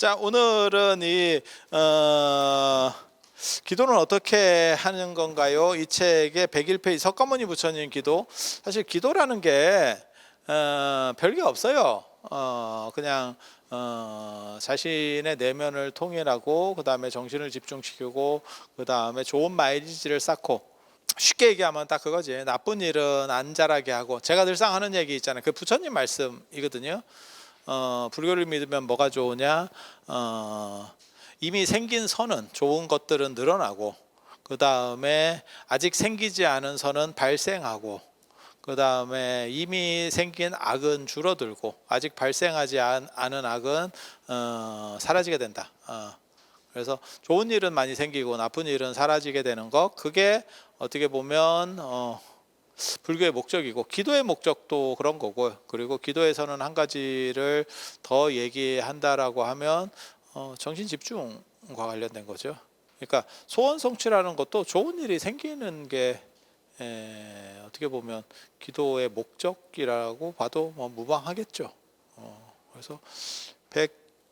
자, 오늘은 기도는 어떻게 하는 건가요? 이 책의 101페이지 석가모니 부처님 기도. 사실 기도라는 게 별게 없어요. 그냥 자신의 내면을 통일하고, 그 다음에 정신을 집중시키고, 그 다음에 좋은 마일리지를 쌓고, 쉽게 얘기하면 딱 그거지. 나쁜 일은 안 자라게 하고. 제가 늘상 하는 얘기 있잖아요. 그 부처님 말씀이거든요. 불교를 믿으면 뭐가 좋으냐? 이미 생긴 선은, 좋은 것들은 늘어나고, 그 다음에 아직 생기지 않은 선은 발생하고, 그 다음에 이미 생긴 악은 줄어들고, 아직 발생하지 않은 악은 사라지게 된다. 그래서 좋은 일은 많이 생기고 나쁜 일은 사라지게 되는 것, 그게 어떻게 보면 불교의 목적이고, 기도의 목적도 그런 거고, 그리고 기도에서는 한 가지를 더 얘기한다라고 하면 정신 집중과 관련된 거죠. 그러니까 소원 성취라는 것도 좋은 일이 생기는 게 어떻게 보면 기도의 목적이라고 봐도 뭐 무방하겠죠. 그래서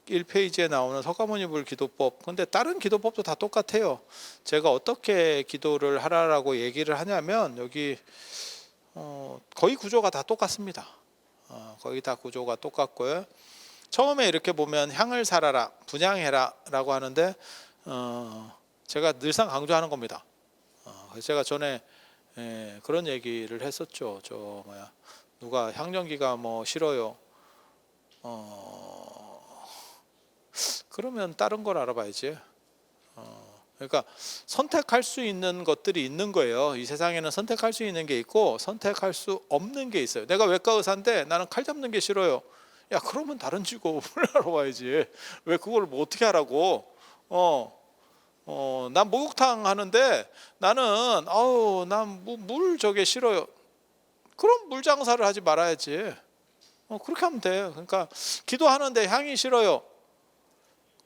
101페이지에 나오는 석가모니 불 기도법, 근데 다른 기도법도 다 똑같아요. 제가 어떻게 기도를 하라라고 얘기를 하냐면, 여기 거의 구조가 다 똑같습니다. 거의 다 구조가 똑같고요. 처음에 이렇게 보면 향을 살아라, 분향해라 라고 하는데, 제가 늘상 강조하는 겁니다. 제가 전에 그런 얘기를 했었죠. 누가 향연기가 뭐 싫어요, 그러면 다른 걸 알아봐야지. 그러니까 선택할 수 있는 것들이 있는 거예요. 이 세상에는 선택할 수 있는 게 있고 선택할 수 없는 게 있어요. 내가 외과 의사인데 나는 칼 잡는 게 싫어요. 야, 그러면 다른 직업을 알아봐야지. 왜 그걸 뭐 어떻게 하라고? 난 목욕탕 하는데 나는 난 물 저게 싫어요. 그럼 물 장사를 하지 말아야지. 그렇게 하면 돼. 그러니까 기도하는데 향이 싫어요.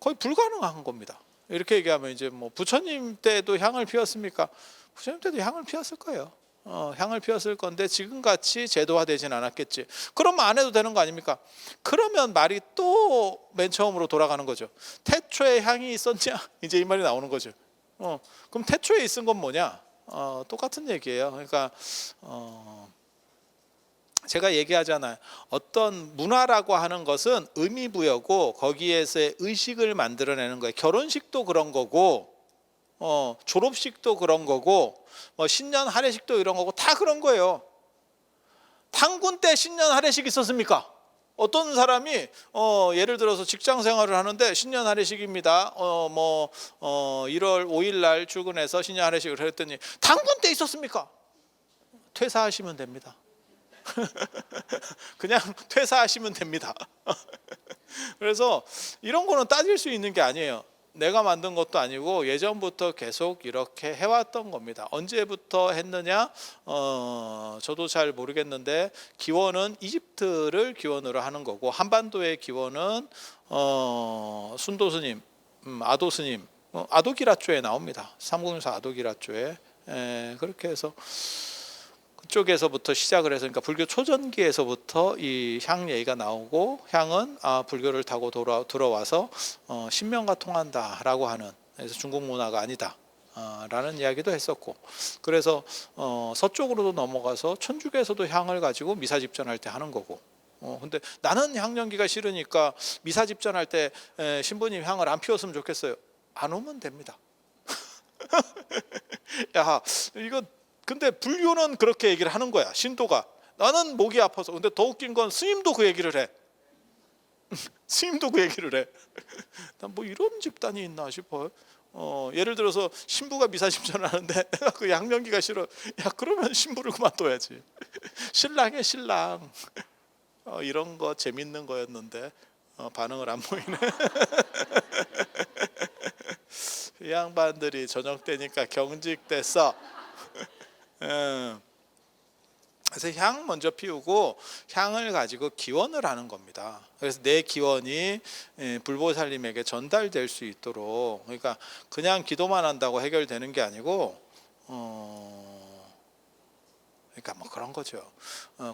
거의 불가능한 겁니다. 이렇게 얘기하면 이제 뭐 부처님 때도 향을 피웠습니까? 부처님 때도 향을 피웠을 거예요. 향을 피웠을 건데 지금같이 제도화되진 않았겠지. 그러면 안 해도 되는 거 아닙니까? 그러면 말이 또 맨 처음으로 돌아가는 거죠. 태초에 향이 있었냐? 이제 이 말이 나오는 거죠. 그럼 태초에 있은 건 뭐냐? 똑같은 얘기예요. 그러니까 제가 얘기하잖아요. 어떤 문화라고 하는 것은 의미부여고, 거기에서의 의식을 만들어내는 거예요. 결혼식도 그런 거고, 졸업식도 그런 거고, 뭐 신년 할애식도 이런 거고, 다 그런 거예요. 당군 때 신년 할애식 있었습니까? 어떤 사람이 예를 들어서 직장 생활을 하는데 신년 할애식입니다. 1월 5일 날 출근해서 신년 할애식을 했더니 당군 때 있었습니까? 퇴사하시면 됩니다. 그냥 퇴사하시면 됩니다. 그래서 이런 거는 따질 수 있는 게 아니에요. 내가 만든 것도 아니고 예전부터 계속 이렇게 해왔던 겁니다. 언제부터 했느냐? 저도 잘 모르겠는데 기원은 이집트를 기원으로 하는 거고, 한반도의 기원은 순도 스님, 아도 스님, 아도기라조에 나옵니다. 삼국유사 아도기라조에. 그렇게 해서 그쪽에서부터 시작을 해서, 그러니까 불교 초전기에서부터 이 향 얘기가 나오고, 향은 불교를 타고 들어와서 신명과 통한다라고 하는, 그래서 중국 문화가 아니다 라는 이야기도 했었고, 그래서 서쪽으로도 넘어가서 천주교에서도 향을 가지고 미사 집전할 때 하는 거고. 근데 나는 향연기가 싫으니까 미사 집전할 때 신부님 향을 안 피웠으면 좋겠어요. 안 오면 됩니다. 야, 이거 근데 불교는 그렇게 얘기를 하는 거야. 신도가 나는 목이 아파서. 근데 더 웃긴 건 스님도 그 얘기를 해. 스님도 그 얘기를 해. 난 뭐 이런 집단이 있나 싶어요. 예를 들어서 신부가 미사집전을 하는데 그 양명기가 싫어. 야, 그러면 신부를 그만둬야지. 신랑의 신랑. 이런 거 재밌는 거였는데 반응을 안 보이네. 이 양반들이 저녁 때니까 경직됐어. 그래서 향 먼저 피우고 향을 가지고 기원을 하는 겁니다. 그래서 내 기원이 불보살님에게 전달될 수 있도록, 그러니까 그냥 기도만 한다고 해결되는 게 아니고, 그러니까 뭐 그런 거죠.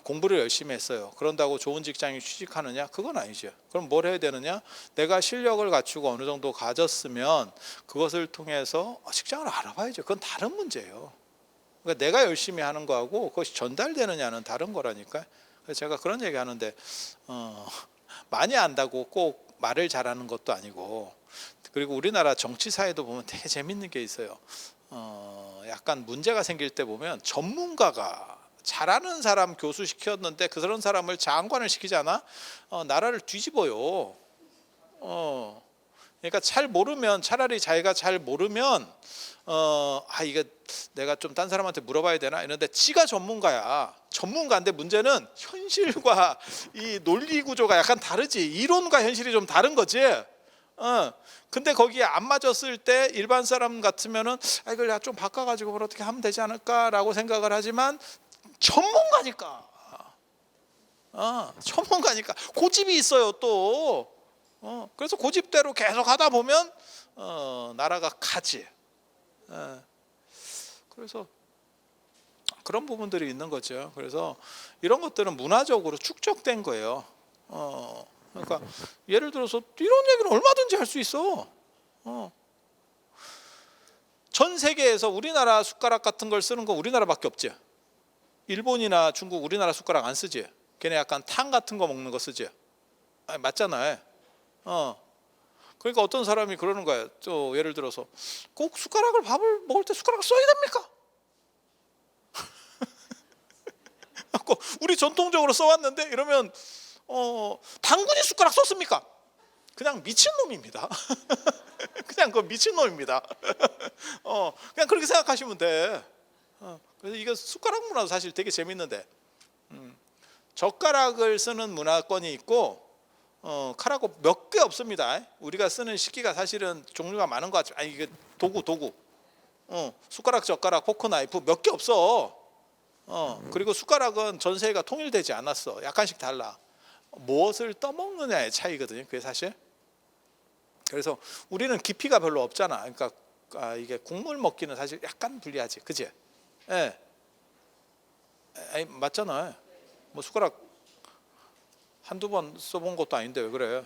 공부를 열심히 했어요. 그런다고 좋은 직장에 취직하느냐? 그건 아니죠. 그럼 뭘 해야 되느냐? 내가 실력을 갖추고 어느 정도 가졌으면 그것을 통해서 직장을 알아봐야죠. 그건 다른 문제예요. 그러니까 내가 열심히 하는 거하고 그것이 전달되느냐는 다른 거라니까. 그래서 제가 그런 얘기 하는데 많이 안다고 꼭 말을 잘하는 것도 아니고, 그리고 우리나라 정치 사회도 보면 되게 재밌는 게 있어요. 약간 문제가 생길 때 보면 전문가가 잘하는 사람 교수 시켰는데 그런 사람을 장관을 시키잖아. 나라를 뒤집어요. 그러니까 잘 모르면, 차라리 자기가 잘 모르면 이게 내가 좀 딴 사람한테 물어봐야 되나 이런데 지가 전문가야. 전문가인데 문제는 현실과 이 논리 구조가 약간 다르지. 이론과 현실이 좀 다른 거지. 근데 거기에 안 맞았을 때 일반 사람 같으면은 이걸 내가 좀 바꿔가지고 뭘 어떻게 하면 되지 않을까라고 생각을 하지만 전문가니까. 전문가니까 고집이 있어요 또. 그래서 고집대로 계속 하다 보면 나라가 가지. 그래서 그런 부분들이 있는 거죠. 그래서 이런 것들은 문화적으로 축적된 거예요. 그러니까 예를 들어서 이런 얘기는 얼마든지 할 수 있어. 전 세계에서 우리나라 숟가락 같은 걸 쓰는 거 우리나라밖에 없지. 일본이나 중국 우리나라 숟가락 안 쓰지. 걔네 약간 탕 같은 거 먹는 거 쓰지. 맞잖아요. 그러니까 어떤 사람이 그러는 거야. 또 예를 들어서 꼭 숟가락을, 밥을 먹을 때 숟가락을 써야 됩니까? 우리 전통적으로 써왔는데 이러면 당군이 숟가락 썼습니까? 그냥 미친놈입니다. 그냥 그 미친놈입니다. 그냥 그렇게 생각하시면 돼. 그래서 이거 숟가락 문화도 사실 되게 재밌는데, 젓가락을 쓰는 문화권이 있고 칼하고 몇 개 없습니다. 우리가 쓰는 식기가 사실은 종류가 많은 것 같지만 이게 도구 숟가락, 젓가락, 포크, 나이프 몇 개 없어. 그리고 숟가락은 전 세계가 통일되지 않았어. 약간씩 달라. 무엇을 떠먹느냐의 차이거든요, 그게 사실. 그래서 우리는 깊이가 별로 없잖아. 그러니까 이게 국물 먹기는 사실 약간 불리하지, 그지? 예. 맞잖아요. 뭐 숟가락 한두 번 써본 것도 아닌데 왜 그래?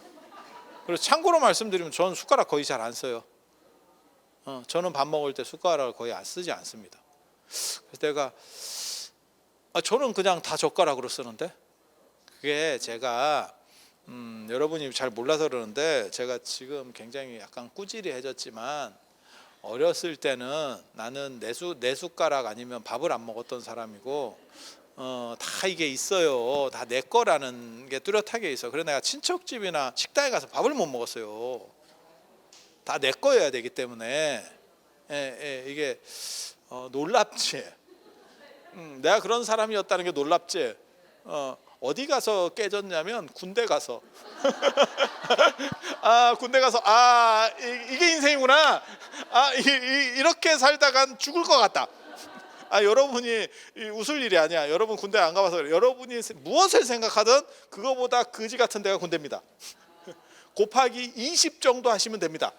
그래서 참고로 말씀드리면 저는 숟가락 거의 잘 안 써요. 저는 밥 먹을 때 숟가락을 거의 안 쓰지 않습니다. 그래서 내가 저는 그냥 다 젓가락으로 쓰는데, 그게 제가 여러분이 잘 몰라서 그러는데 제가 지금 굉장히 약간 꾸지리해졌지만 어렸을 때는 나는 내 숟가락 아니면 밥을 안 먹었던 사람이고 다 이게 있어요. 다 내 거라는 게 뚜렷하게 있어. 그래서 내가 친척집이나 식당에 가서 밥을 못 먹었어요. 다 내 거여야 되기 때문에. 이게 놀랍지. 내가 그런 사람이었다는 게 놀랍지. 어디 가서 깨졌냐면 군대 가서. 군대 가서 이게 인생이구나. 이렇게 살다간 죽을 것 같다. 여러분이 웃을 일이 아니야. 여러분 군대 안 가봐서 그래. 여러분이 무엇을 생각하든 그거보다 거지 같은 데가 군대입니다. 곱하기 20 정도 하시면 됩니다.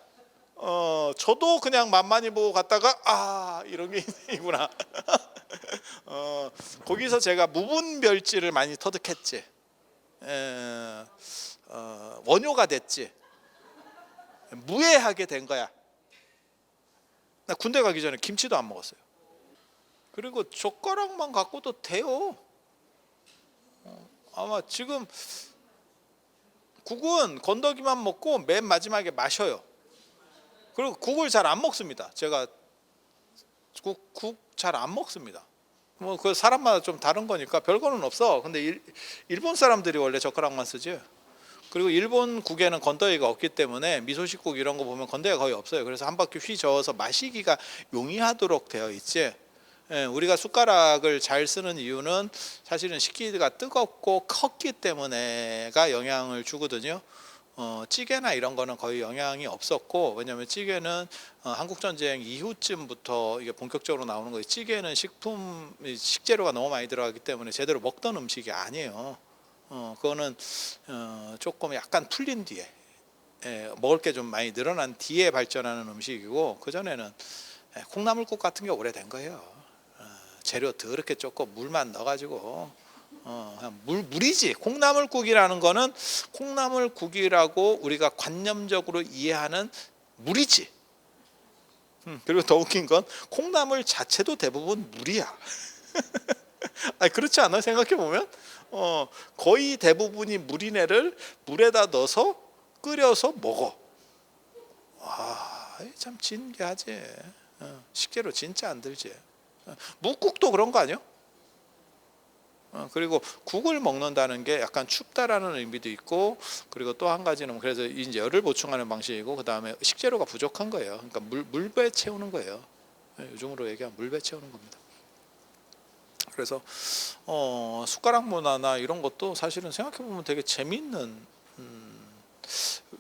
저도 그냥 만만히 보고 갔다가 이런 게 인생이구나. 거기서 제가 무분별지를 많이 터득했지. 원효가 됐지. 무해하게 된 거야. 나 군대 가기 전에 김치도 안 먹었어요. 그리고 젓가락만 갖고도 돼요. 아마 지금 국은 건더기만 먹고 맨 마지막에 마셔요. 그리고 국을 잘 안 먹습니다. 제가 국 잘 안 먹습니다. 뭐 그 사람마다 좀 다른 거니까 별거는 없어. 근데 일본 사람들이 원래 젓가락만 쓰지. 그리고 일본 국에는 건더기가 없기 때문에 미소식국 이런 거 보면 건더기가 거의 없어요. 그래서 한 바퀴 휘 저어서 마시기가 용이하도록 되어 있지. 우리가 숟가락을 잘 쓰는 이유는 사실은 식기가 뜨겁고 컸기 때문에가 영향을 주거든요. 찌개나 이런 거는 거의 영향이 없었고, 왜냐하면 찌개는 한국전쟁 이후쯤부터 이게 본격적으로 나오는 거예요. 찌개는 식재료가 너무 많이 들어가기 때문에 제대로 먹던 음식이 아니에요. 그거는 조금 약간 풀린 뒤에, 먹을 게 좀 많이 늘어난 뒤에 발전하는 음식이고, 그전에는 콩나물국 같은 게 오래된 거예요. 재료 더럽게 ጮ고 물만 넣어가지고 그냥 물이지. 콩나물국이라는 거는 콩나물국이라고 우리가 관념적으로 이해하는 물이지. 그리고 더 웃긴 건 콩나물 자체도 대부분 물이야. 아니, 그렇지 않아요? 생각해 보면 거의 대부분이 물이네를 물에다 넣어서 끓여서 먹어. 와, 참 진기하지. 식재료 진짜 안 들지. 묵국도 그런 거 아니야? 그리고 국을 먹는다는 게 약간 춥다라는 의미도 있고, 그리고 또 한 가지는 그래서 이제 열을 보충하는 방식이고, 그 다음에 식재료가 부족한 거예요. 그러니까 물배 채우는 거예요. 요즘으로 얘기하면 물배 채우는 겁니다. 그래서 숟가락 문화나 이런 것도 사실은 생각해 보면 되게 재미있는,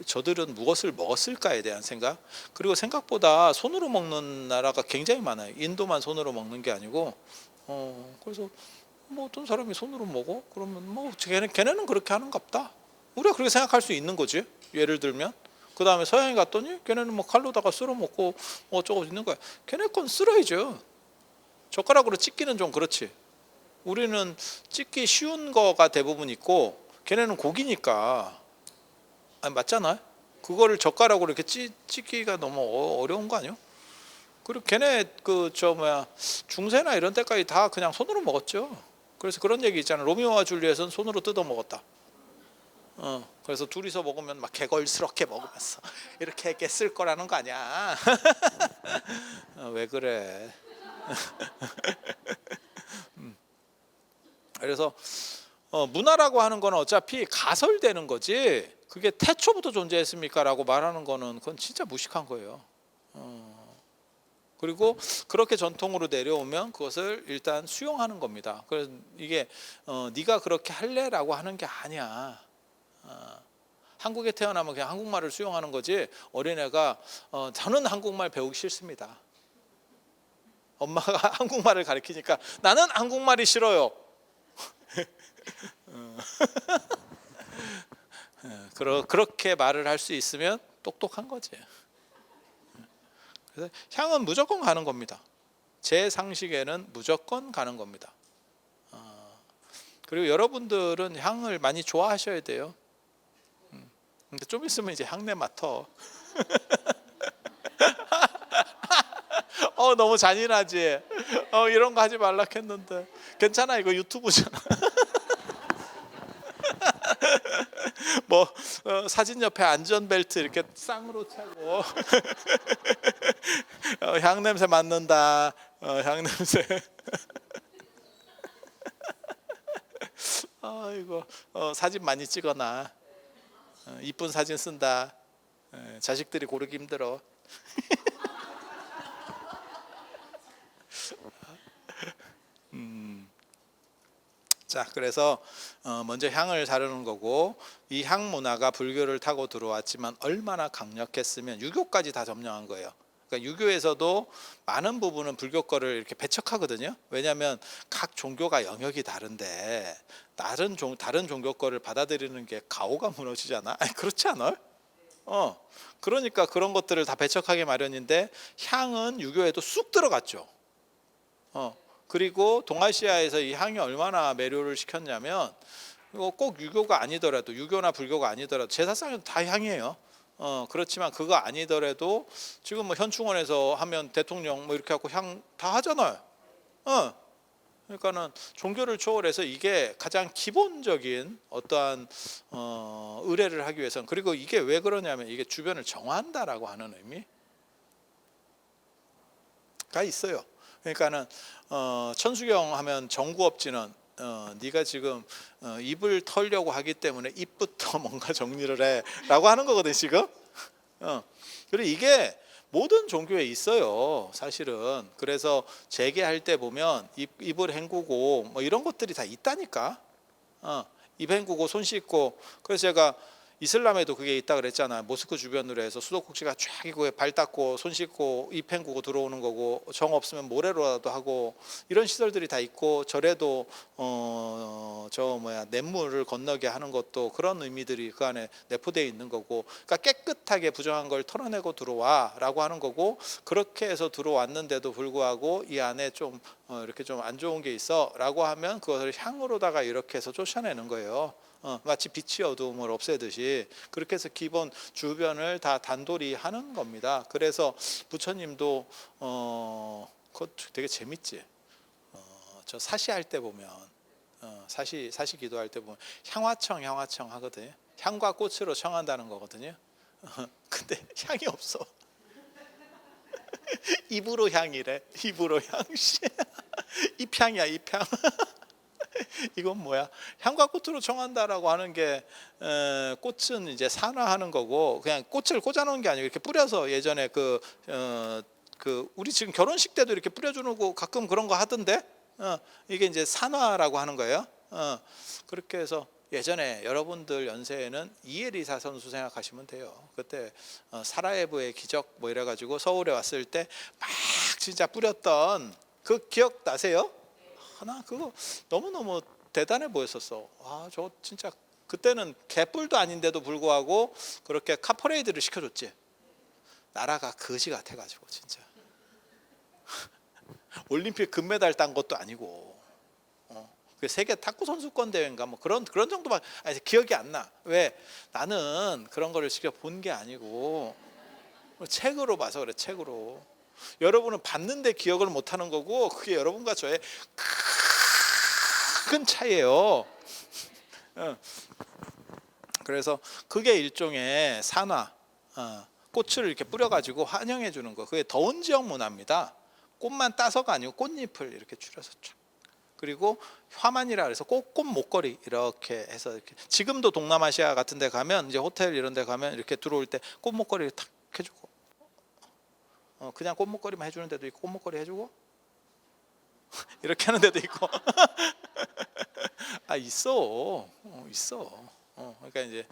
저들은 무엇을 먹었을까에 대한 생각. 그리고 생각보다 손으로 먹는 나라가 굉장히 많아요. 인도만 손으로 먹는 게 아니고, 그래서 뭐 어떤 사람이 손으로 먹어? 그러면 뭐 걔네는 그렇게 하는갑다. 우리가 그렇게 생각할 수 있는 거지. 예를 들면 그 다음에 서양에 갔더니 걔네는 뭐 칼로다가 쓸어 먹고 뭐 어쩌고 있는 거야. 걔네 건 쓸어야죠. 젓가락으로 찢기는 좀 그렇지. 우리는 찢기 쉬운 거가 대부분 있고, 걔네는 고기니까. 아니, 맞잖아요. 그거를 젓가락으로 이렇게 찢기가 너무 어려운 거 아니에요? 그리고 걔네 중세나 이런 때까지 다 그냥 손으로 먹었죠. 그래서 그런 얘기 있잖아요. 로미오와 줄리엣은 손으로 뜯어 먹었다. 그래서 둘이서 먹으면 막 개걸스럽게 먹으면서 이렇게 쓸 거라는 거 아니야. 왜 그래? 그래서 문화라고 하는 거는 어차피 가설되는 거지, 그게 태초부터 존재했습니까? 라고 말하는 거는 그건 진짜 무식한 거예요. 그리고 그렇게 전통으로 내려오면 그것을 일단 수용하는 겁니다. 그래서 이게 네가 그렇게 할래라고 하는 게 아니야. 한국에 태어나면 그냥 한국말을 수용하는 거지, 어린애가 저는 한국말 배우기 싫습니다. 엄마가 한국말을 가르치니까 나는 한국말이 싫어요. 그렇게 말을 할 수 있으면 똑똑한 거지. 그래서 향은 무조건 가는 겁니다. 제 상식에는 무조건 가는 겁니다. 그리고 여러분들은 향을 많이 좋아하셔야 돼요. 근데 좀 있으면 이제 향내 맡어. 너무 잔인하지. 이런 거 하지 말라 했는데 괜찮아, 이거 유튜브잖아. 뭐 사진 옆에 안전벨트 이렇게 쌍으로 차고 향 냄새 맡는다. 향 냄새. 이거 사진 많이 찍어놔. 이쁜 사진 쓴다. 자식들이 고르기 힘들어. 자, 그래서 먼저 향을 다루는 거고, 이 향 문화가 불교를 타고 들어왔지만 얼마나 강력했으면 유교까지 다 점령한 거예요. 그러니까 유교에서도 많은 부분은 불교 거를 이렇게 배척하거든요. 왜냐하면 각 종교가 영역이 다른데 다른 종교 거를 받아들이는 게 가오가 무너지잖아. 아니, 그렇지 않아요? 그러니까 그런 것들을 다 배척하게 마련인데, 향은 유교에도 쑥 들어갔죠. 그리고 동아시아에서 이 향이 얼마나 매료를 시켰냐면, 이거 꼭 유교가 아니더라도, 유교나 불교가 아니더라도 제사상에도 다 향이에요. 그렇지만 그거 아니더라도 지금 뭐 현충원에서 하면 대통령 뭐 이렇게 하고 향 다 하잖아요. 그러니까는 종교를 초월해서 이게 가장 기본적인 어떠한 의례를 하기 위해서는, 그리고 이게 왜 그러냐면 이게 주변을 정화한다라고 하는 의미가 있어요. 그러니까는 천수경 하면 정구업지는 네가 지금 입을 털려고 하기 때문에 입부터 뭔가 정리를 해라고 하는 거거든 지금. 그리고 이게 모든 종교에 있어요 사실은. 그래서 재개할 때 보면 입을 헹구고 뭐 이런 것들이 다 있다니까. 입 헹구고 손 씻고. 그래서 제가 이슬람에도 그게 있다 그랬잖아. 모스크 주변으로 해서 수도꼭지가 쫙 있고 발 닦고 손 씻고 입 헹구고 들어오는 거고, 정 없으면 모래로라도 하고, 이런 시설들이 다 있고, 절에도 냇물을 건너게 하는 것도 그런 의미들이 그 안에 내포되어 있는 거고, 그러니까 깨끗하게 부정한 걸 털어내고 들어와라고 하는 거고, 그렇게 해서 들어왔는데도 불구하고 이 안에 좀 이렇게 좀 안 좋은 게 있어라고 하면 그것을 향으로다가 이렇게 해서 쫓아내는 거예요. 마치 빛이 어두움을 없애듯이 그렇게 해서 기본 주변을 다 단돌이 하는 겁니다. 그래서 부처님도 그것 되게 재밌지. 저 사시할 때 보면 사시 기도할 때 보면 향화청 하거든요. 향과 꽃으로 청한다는 거거든요. 근데 향이 없어. 입으로 향이래. 입으로 향. 입향이야, 입향. 이건 뭐야? 향과 꽃으로 청한다라고 하는 게 꽃은 이제 산화하는 거고, 그냥 꽃을 꽂아놓은 게 아니고 이렇게 뿌려서, 예전에 그 우리 지금 결혼식 때도 이렇게 뿌려주는 거 가끔 그런 거 하던데, 이게 이제 산화라고 하는 거예요. 그렇게 해서 예전에 여러분들 연세에는 이혜리사 선수 생각하시면 돼요. 그때 사라예보의 기적 뭐 이래가지고 서울에 왔을 때 막 진짜 뿌렸던 그 기억 나세요? 하나 그거 너무너무 대단해 보였었어. 저 진짜 그때는 개뿔도 아닌데도 불구하고 그렇게 카퍼레이드를 시켜줬지. 나라가 거지 같아가지고 진짜. 올림픽 금메달 딴 것도 아니고, 그 세계 탁구 선수권 대회인가 뭐 그런 정도만 기억이 안 나. 왜? 나는 그런 거를 직접 본 게 아니고 책으로 봐서 그래. 책으로. 여러분은 봤는데 기억을 못 하는 거고, 그게 여러분과 저의 큰 차이예요. 그래서 그게 일종의 산화, 꽃을 이렇게 뿌려가지고 환영해 주는 거. 그게 더운 지역 문화입니다. 꽃만 따서가 아니고 꽃잎을 이렇게 줄여서 쫙. 그리고 화만이라 그래서 꽃 목걸이 이렇게 해서 이렇게. 지금도 동남아시아 같은 데 가면, 이제 호텔 이런 데 가면 이렇게 들어올 때 꽃 목걸이를 탁 해주고, 그냥 꽃 목걸이만 해주는 데도 있고, 꽃 목걸이 해주고 이렇게 하는 데도 있고. 있어. 그러니까 이제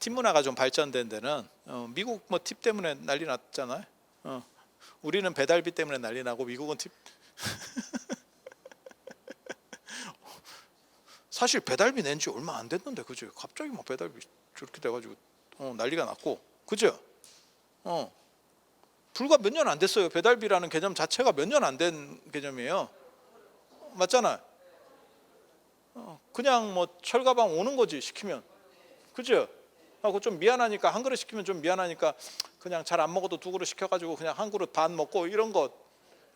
팁 문화가 좀 발전된 데는, 미국 뭐 팁 때문에 난리 났잖아요. 우리는 배달비 때문에 난리 나고 미국은 팁. 사실 배달비 낸 지 얼마 안 됐는데, 그죠? 갑자기 막 배달비 저렇게 돼가지고 난리가 났고, 그죠? 불과 몇 년 안 됐어요. 배달비라는 개념 자체가 몇 년 안 된 개념이에요. 맞잖아요. 그냥 뭐 철가방 오는 거지, 시키면. 그죠? 하고 좀 미안하니까, 한 그릇 시키면 좀 미안하니까 그냥 잘 안 먹어도 두 그릇 시켜가지고 그냥 한 그릇 반 먹고, 이런 거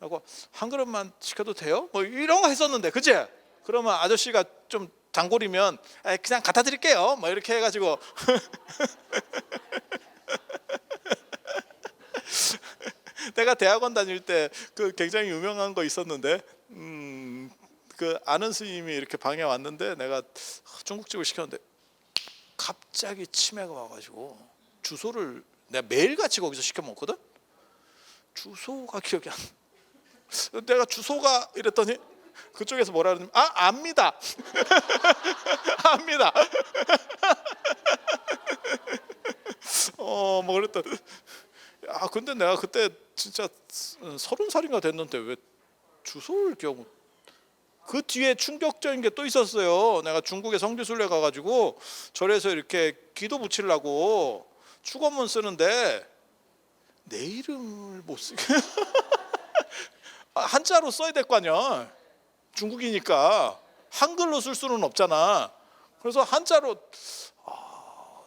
하고, 한 그릇만 시켜도 돼요? 뭐 이런 거 했었는데, 그치? 그러면 아저씨가 좀 단골이면 그냥 갖다 드릴게요 뭐 이렇게 해가지고. 내가 대학원 다닐 때 그 굉장히 유명한 거 있었는데, 그 아는 스님이 이렇게 방에 왔는데, 내가 중국집을 시켰는데 갑자기 치매가 와가지고, 주소를 내가 매일같이 거기서 시켜 먹거든. 주소가 기억이 안 나. 내가 주소가 이랬더니 그쪽에서 뭐라 그러냐면, 압니다. 압니다. 뭐 그랬다. 근데 내가 그때 진짜 30살인가 됐는데 왜 주소를 기억 못. 그 뒤에 충격적인 게 또 있었어요. 내가 중국에 성지순례 가가지고 절에서 이렇게 기도 붙이려고 축원문 쓰는데 내 이름을 못 쓰게. 한자로 써야 될 거 아니야. 중국이니까 한글로 쓸 수는 없잖아. 그래서 한자로,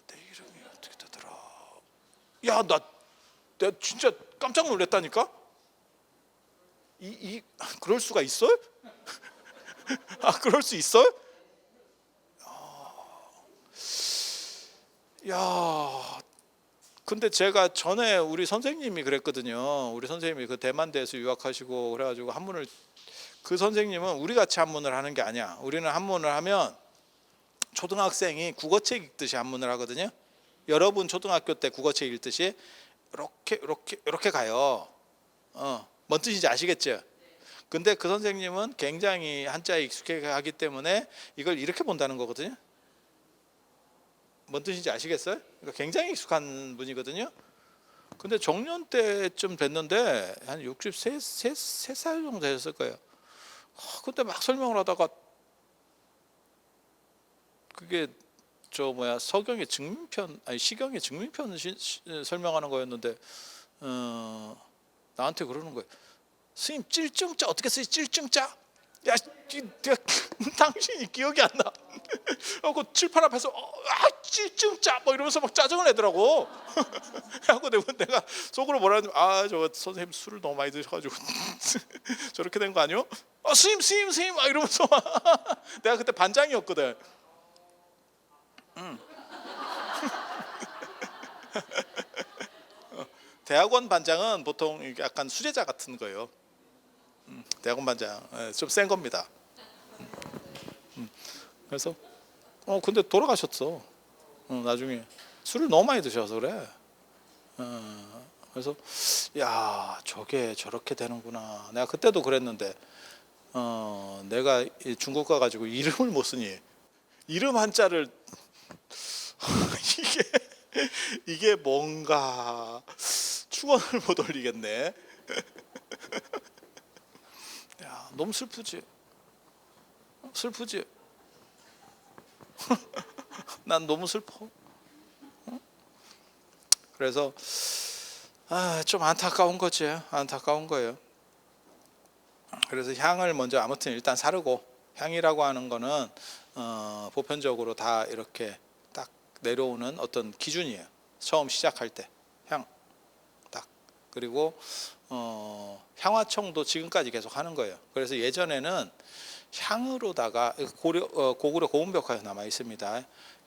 내 이름이 어떻게 되더라. 야, 내가 진짜 깜짝 놀랐다니까. 그럴 수가 있어? 그럴 수 있어? 야, 근데 제가 전에 우리 선생님이 그랬거든요. 우리 선생님이 그 대만대에서 유학하시고 그래가지고 한문을, 그 선생님은 우리 같이 한문을 하는 게 아니야. 우리는 한문을 하면 초등학생이 국어책 읽듯이 한문을 하거든요. 여러분 초등학교 때 국어책 읽듯이 이렇게 가요. 뭔 뜻인지 아시겠죠? 근데 그 선생님은 굉장히 한자에 익숙해 하기 때문에 이걸 이렇게 본다는 거거든요. 뭔 뜻인지 아시겠어요? 그러니까 굉장히 익숙한 분이거든요. 근데 정년 때쯤 됐는데 한 63살 정도 되셨을 거예요. 그때 막 설명을 하다가 그게 서경의 증민편 아니 시경의 증민편 설명하는 거였는데 나한테 그러는 거예요. 스님 찔증자 어떻게 쓰지? 찔증자? 야, 당신이 기억이 안 나. 하고 칠판 앞에서 찔증자 뭐 이러면서 막 짜증을 내더라고. 하고 내가 속으로 뭐라 하냐면 저거 선생님 술을 너무 많이 드셔가지고 저렇게 된 거 아니요? 스님 막 이러면서 내가 그때 반장이었거든. 대학원 반장은 보통 약간 수제자 같은 거예요. 대학원 반장 좀 센 겁니다. 그래서 근데 돌아가셨어. 나중에 술을 너무 많이 드셔서 그래. 그래서 야 저게 저렇게 되는구나. 내가 그때도 그랬는데 내가 중국 가가지고 이름을 못 쓰니 이름 한자를 이게 뭔가 축원을 못 올리겠네. 야 너무 슬프지. 난 너무 슬퍼. 그래서 좀 안타까운 거지. 안타까운 거예요. 그래서 향을 먼저 아무튼 일단 사르고, 향이라고 하는 거는 보편적으로 다 이렇게 딱 내려오는 어떤 기준이에요. 처음 시작할 때 향 딱. 그리고 향화청도 지금까지 계속 하는 거예요. 그래서 예전에는 향으로다가 고구려 고운벽화에 남아 있습니다.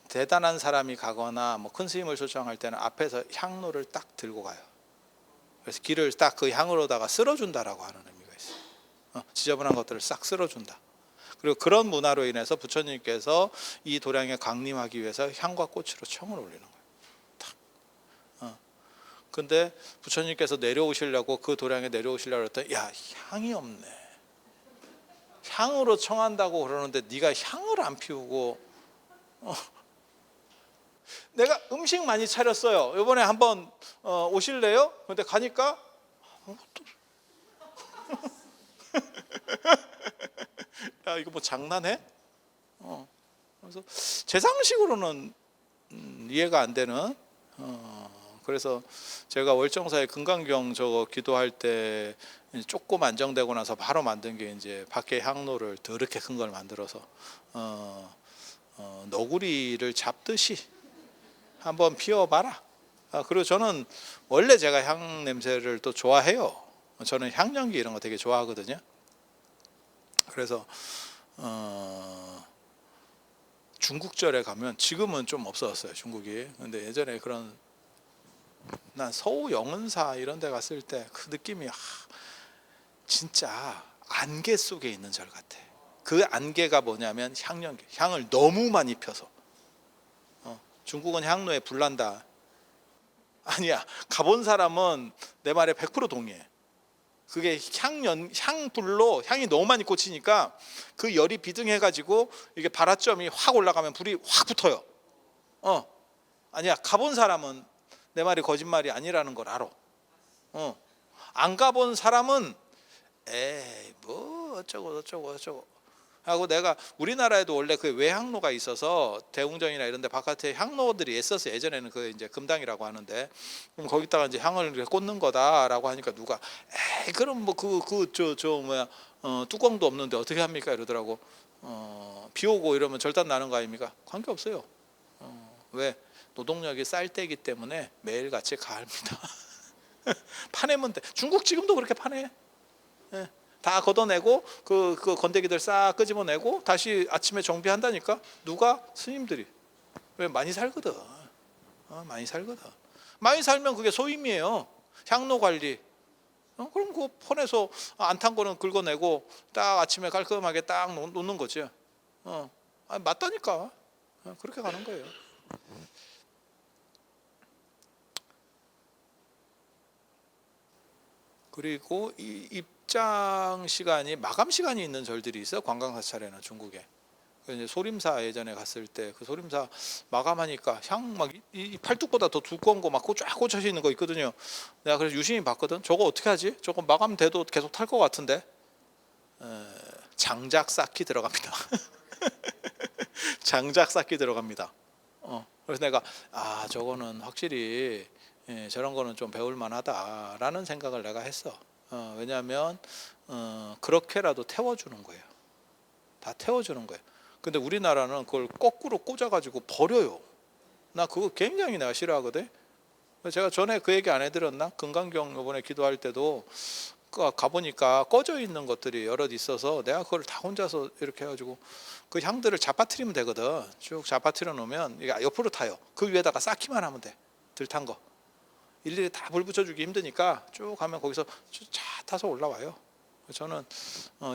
대단한 사람이 가거나 뭐 큰 스님을 초청할 때는 앞에서 향로를 딱 들고 가요. 그래서 길을 딱 그 향으로다가 쓸어준다라고 하는 의미가 있어요. 지저분한 것들을 싹 쓸어준다. 그리고 그런 문화로 인해서 부처님께서 이 도량에 강림하기 위해서 향과 꽃으로 청을 올리는 거예요. 딱. 근데 부처님께서 내려오시려고 그 도량에 내려오시려고 했더니 야 향이 없네. 향으로 청한다고 그러는데 네가 향을 안 피우고 내가 음식 많이 차렸어요. 이번에 한번 오실래요? 근데 가니까 야 이거 뭐 장난해? 그래서 제 상식으로는 이해가 안 되는. 그래서 제가 월정사에 금강경 저거 기도할 때 조금 안정되고 나서 바로 만든 게 이제 밖에 향로를 더럽게 큰 걸 만들어서 너구리를 잡듯이 한번 피워봐라. 그리고 저는 원래 제가 향 냄새를 또 좋아해요. 저는 향연기 이런 거 되게 좋아하거든요. 그래서 중국절에 가면 지금은 좀 없어졌어요 중국이. 근데 예전에 그런 난 서우 영은사 이런 데 갔을 때 그 느낌이 진짜 안개 속에 있는 절 같아. 그 안개가 뭐냐면 향연기. 향을 너무 많이 펴서 중국은 향로에 불난다. 아니야. 가본 사람은 내 말에 100% 동의해. 그게 향불로 향이 너무 많이 꽂히니까 그 열이 비등해가지고 이게 발화점이 확 올라가면 불이 확 붙어요. 아니야. 가본 사람은 내 말이 거짓말이 아니라는 걸 알아. 안 가본 사람은 에이 뭐 어쩌고 하고. 내가 우리나라에도 원래 그 외향로가 있어서 대웅전이나 이런 데 바깥에 향로들이 있었어요. 예전에는 그 이제 금당이라고 하는데 그럼 거기다가 이제 향을 이렇게 꽂는 거다라고 하니까 누가 에이 그럼 뭐 뚜껑도 없는데 어떻게 합니까 이러더라고. 비 오고 이러면 절단 나는 거 아닙니까? 관계 없어요. 왜? 노동력이 쌀 때이기 때문에 매일같이 가을입니다. 파내면 돼. 중국 지금도 그렇게 파내. 예. 다 걷어내고 그 건더기들 싹 끄집어내고 다시 아침에 정비한다니까. 누가? 스님들이. 왜? 많이 살거든. 많이 살거든. 많이 살면 그게 소임이에요. 향로 관리. 그럼 그 폰에서 안 탄 거는 긁어내고 딱 아침에 깔끔하게 딱 놓는 거지. 맞다니까. 그렇게 가는 거예요. 그리고 이 입장 시간이 마감 시간이 있는 절들이 있어요. 관광사찰에는 중국에. 이제 소림사 예전에 갔을 때 그 소림사 마감하니까 향 막 이 팔뚝보다 더 두꺼운 거 막 쫙 꽂혀져 있는 거 있거든요. 내가 그래서 유심히 봤거든. 저거 어떻게 하지? 저거 마감돼도 계속 탈 것 같은데. 장작 쌓기 들어갑니다. 장작 쌓기 들어갑니다. 그래서 내가 저거는 확실히 저런 거는 좀 배울 만하다라는 생각을 내가 했어. 왜냐하면 그렇게라도 태워주는 거예요. 다 태워주는 거예요. 근데 우리나라는 그걸 거꾸로 꽂아가지고 버려요. 나 그거 굉장히 내가 싫어하거든. 제가 전에 그 얘기 안 해드렸나? 금강경 이번에 기도할 때도 가보니까 꺼져 있는 것들이 여럿 있어서 내가 그걸 다 혼자서 이렇게 해가지고 그 향들을 잡아뜨리면 되거든. 쭉 잡아뜨려 놓으면 이게 옆으로 타요. 그 위에다가 쌓기만 하면 돼. 들탄 거 일일이 다 불 붙여주기 힘드니까 쭉 가면 거기서 차 타서 올라와요. 저는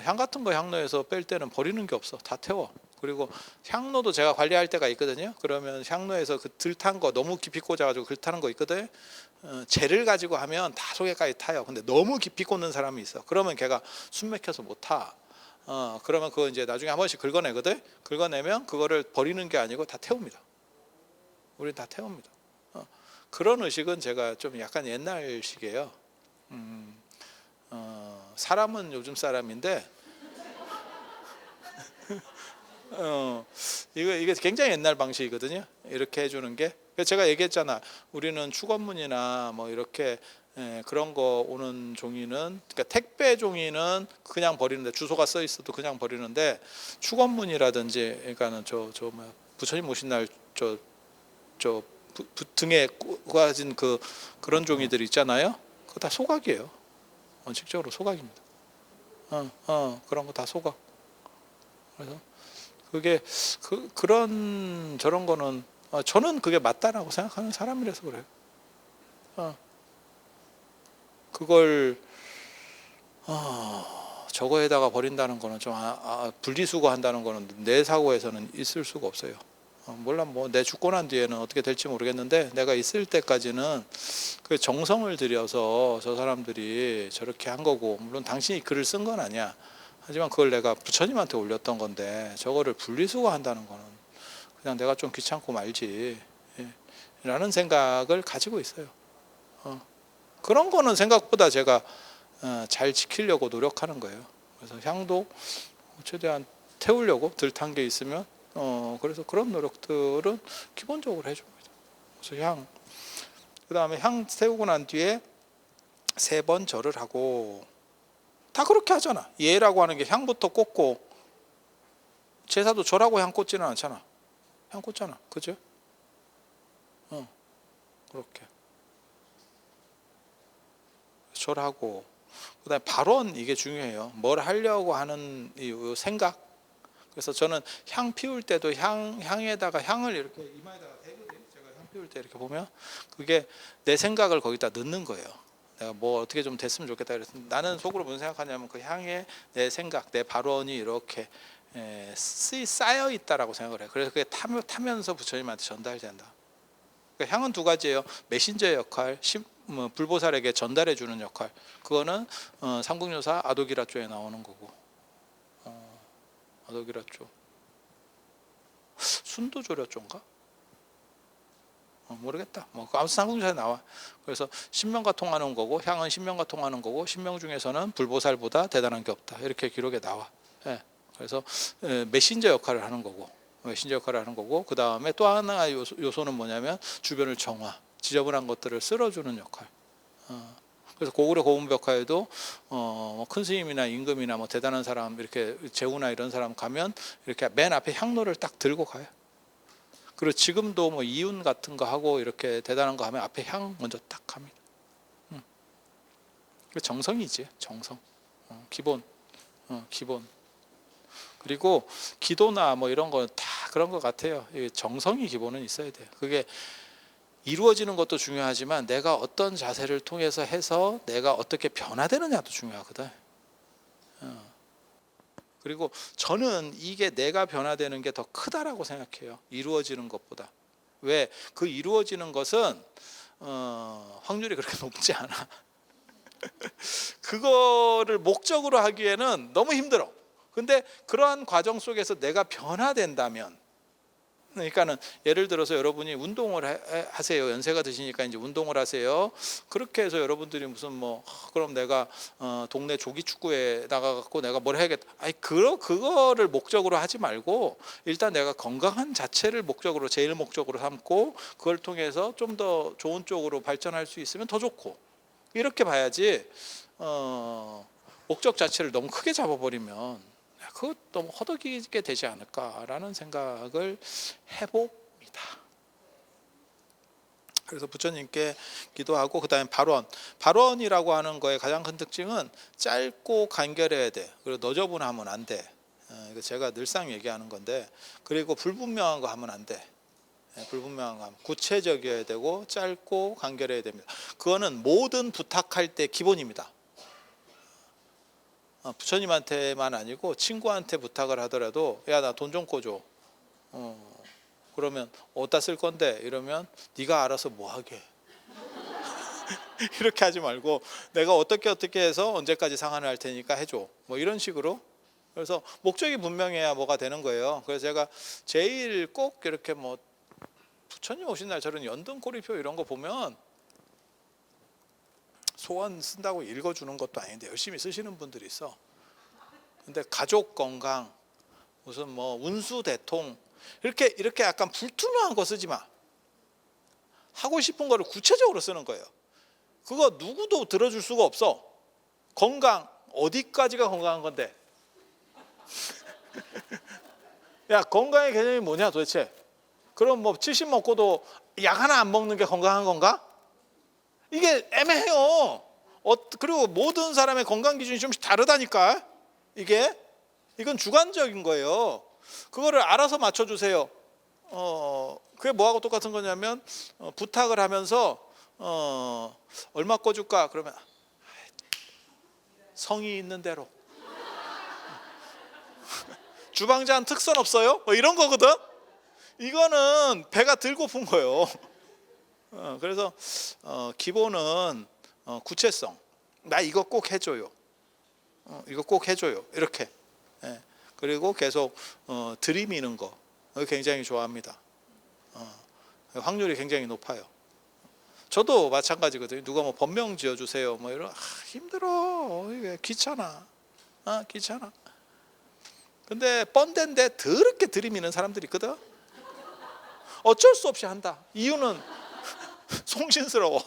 향 같은 거 향로에서 뺄 때는 버리는 게 없어. 다 태워. 그리고 향로도 제가 관리할 때가 있거든요. 그러면 향로에서 그 들탄 거 너무 깊이 꽂아가지고 들타는 거 있거든. 젤을 가지고 하면 다 속에까지 타요. 근데 너무 깊이 꽂는 사람이 있어. 그러면 걔가 숨 막혀서 못 타. 그러면 그거 이제 나중에 한 번씩 긁어내거든. 긁어내면 그거를 버리는 게 아니고 다 태웁니다. 우리 다 태웁니다. 그런 의식은 제가 좀 약간 옛날식이에요. 사람은 요즘 사람인데 이게 굉장히 옛날 방식이거든요. 이렇게 해주는 게. 제가 얘기했잖아. 우리는 축원문이나 뭐 이렇게 그런 거 오는 종이는, 그러니까 택배 종이는 그냥 버리는데, 주소가 써 있어도 그냥 버리는데, 축원문이라든지, 그러니까는 뭐야, 부처님 오신 날 등에 꽂아진 그런 종이들 있잖아요. 그거 다 소각이에요. 원칙적으로 소각입니다. 그런 거 다 소각. 그래서 그게 그런 저런 거는 저는 그게 맞다라고 생각하는 사람이라서 그래요. 그걸 저거에다가 버린다는 거는 좀 분리수거한다는 거는 내 사고에서는 있을 수가 없어요. 몰라 뭐 내 죽고 난 뒤에는 어떻게 될지 모르겠는데, 내가 있을 때까지는 그 정성을 들여서 저 사람들이 저렇게 한 거고, 물론 당신이 글을 쓴 건 아니야. 하지만 그걸 내가 부처님한테 올렸던 건데, 저거를 분리수거한다는 거는 그냥 내가 좀 귀찮고 말지 라는 생각을 가지고 있어요. 그런 거는 생각보다 제가 잘 지키려고 노력하는 거예요. 그래서 향도 최대한 태우려고 들탄 게 있으면 그래서 그런 노력들은 기본적으로 해줍니다. 그래서 향, 그 다음에 향 태우고 난 뒤에 3번 절을 하고, 다 그렇게 하잖아. 예라고 하는 게 향부터 꽂고, 제사도 절하고 향 꽂지는 않잖아. 향 꽂잖아. 그죠? 그렇게 절하고, 그 다음에 발언, 이게 중요해요. 뭘 하려고 하는 이 생각. 그래서 저는 향 피울 때도 향에다가 향을 이렇게 이마에다가 대거든요. 제가 향 피울 때 이렇게 보면 그게 내 생각을 거기다 넣는 거예요. 내가 뭐 어떻게 좀 됐으면 좋겠다 그래서 나는 속으로 무슨 생각하냐면, 그 향에 내 생각, 내 발언이 이렇게 쌓여 있다라고 생각을 해요. 그래서 그게 타면서 부처님한테 전달된다. 그러니까 향은 2가지예요. 메신저의 역할, 불보살에게 전달해 주는 역할. 그거는 삼국유사 아도기라조에 나오는 거고, 아도기라조, 순도조려조인가? 모르겠다. 뭐 아무튼 삼국유사에 나와. 그래서 신명과 통하는 거고, 향은 신명과 통하는 거고, 신명 중에서는 불보살보다 대단한 게 없다. 이렇게 기록에 나와. 그래서 메신저 역할을 하는 거고, 그 다음에 또 하나 요소는 뭐냐면 주변을 정화, 지저분한 것들을 쓸어주는 역할. 그래서 고구려 고분벽화에도 큰 스님이나 임금이나 뭐 대단한 사람, 이렇게 제후나 이런 사람 가면 이렇게 맨 앞에 향로를 딱 들고 가요. 그리고 지금도 뭐 이윤 같은 거 하고 이렇게 대단한 거 하면 앞에 향 먼저 딱 합니다. 정성이지, 정성. 기본. 그리고 기도나 뭐 이런 거 다 그런 것 같아요. 정성이 기본은 있어야 돼요. 그게 이루어지는 것도 중요하지만 내가 어떤 자세를 통해서 해서 내가 어떻게 변화되느냐도 중요하거든. 그리고 저는 이게 내가 변화되는 게 더 크다라고 생각해요. 이루어지는 것보다. 왜? 그 이루어지는 것은 확률이 그렇게 높지 않아. 그거를 목적으로 하기에는 너무 힘들어. 근데 그러한 과정 속에서 내가 변화된다면, 그러니까는 예를 들어서 여러분이 운동을 하세요. 연세가 드시니까 이제 운동을 하세요. 그렇게 해서 여러분들이 무슨 뭐 그럼 내가 동네 조기 축구에 나가갖고 내가 뭘 해야겠다. 아니 그거를 목적으로 하지 말고 일단 내가 건강한 자체를 목적으로 제일 목적으로 삼고 그걸 통해서 좀 더 좋은 쪽으로 발전할 수 있으면 더 좋고 이렇게 봐야지. 목적 자체를 너무 크게 잡아버리면 그거 너무 허덕이게 되지 않을까라는 생각을 해봅니다. 그래서 부처님께 기도하고 그다음에 발언이라고 하는 거의 가장 큰 특징은 짧고 간결해야 돼. 그리고 너저분하면 안 돼. 이거 제가 늘상 얘기하는 건데, 그리고 불분명한 거 하면 안 돼. 불분명한 거 하면 구체적이어야 되고 짧고 간결해야 됩니다. 그거는 모든 부탁할 때 기본입니다. 부처님한테만 아니고 친구한테 부탁을 하더라도 야 나 돈 좀 꿔줘. 그러면 어디다 쓸 건데? 이러면 네가 알아서 뭐 하게. 이렇게 하지 말고 내가 어떻게 해서 언제까지 상환을 할 테니까 해줘. 뭐 이런 식으로. 그래서 목적이 분명해야 뭐가 되는 거예요. 그래서 제가 제일 꼭 이렇게 뭐 부처님 오신 날 저런 연등고리표 이런 거 보면 소원 쓴다고 읽어주는 것도 아닌데 열심히 쓰시는 분들이 있어. 근데 가족 건강, 무슨 뭐 운수 대통 이렇게 약간 불투명한 거 쓰지 마. 하고 싶은 거를 구체적으로 쓰는 거예요. 그거 누구도 들어줄 수가 없어. 건강 어디까지가 건강한 건데? 야 건강의 개념이 뭐냐 도대체? 그럼 뭐 70 먹고도 약 하나 안 먹는 게 건강한 건가? 이게 애매해요. 그리고 모든 사람의 건강 기준이 좀씩 다르다니까. 이건 주관적인 거예요. 그거를 알아서 맞춰주세요. 그게 뭐하고 똑같은 거냐면 부탁을 하면서 얼마 꿔줄까? 그러면 성의 있는 대로. 주방장 특선 없어요? 뭐 이런 거거든. 이거는 배가 들 고픈 거예요. 그래서 기본은 구체성. 나 이거 꼭 해줘요. 이거 꼭 해줘요. 이렇게. 그리고 계속 들이미는 거 굉장히 좋아합니다. 확률이 굉장히 높아요. 저도 마찬가지거든요. 누가 뭐 법명 지어주세요. 뭐 이런 힘들어. 이게 귀찮아. 귀찮아. 근데 뻔된데 더럽게 들이미는 사람들이 있거든. 어쩔 수 없이 한다. 이유는 송신스러워.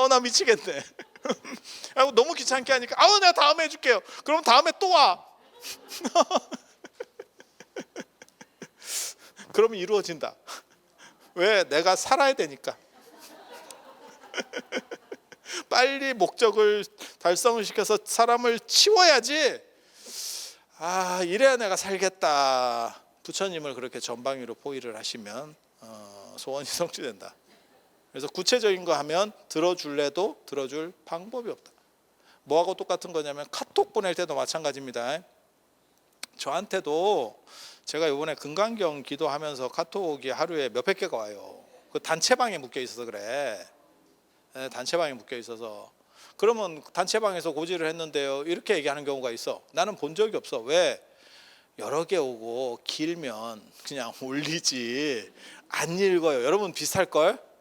나 미치겠네. 너무 귀찮게 하니까 내가 다음에 해줄게요. 그럼 다음에 또 와. 그러면 이루어진다. 왜? 내가 살아야 되니까. 빨리 목적을 달성을 시켜서 사람을 치워야지. 이래야 내가 살겠다. 부처님을 그렇게 전방위로 포위를 하시면 소원이 성취된다. 그래서 구체적인 거 하면 들어줄래도 들어줄 방법이 없다. 뭐하고 똑같은 거냐면 카톡 보낼 때도 마찬가지입니다. 저한테도 제가 이번에 금강경 기도하면서 카톡이 하루에 몇백 개가 와요. 그 단체방에 묶여 있어서 그래. 단체방에 묶여 있어서. 그러면 단체방에서 고지를 했는데요. 이렇게 얘기하는 경우가 있어. 나는 본 적이 없어. 왜? 여러 개 오고 길면 그냥 올리지 안 읽어요. 여러분 비슷할걸?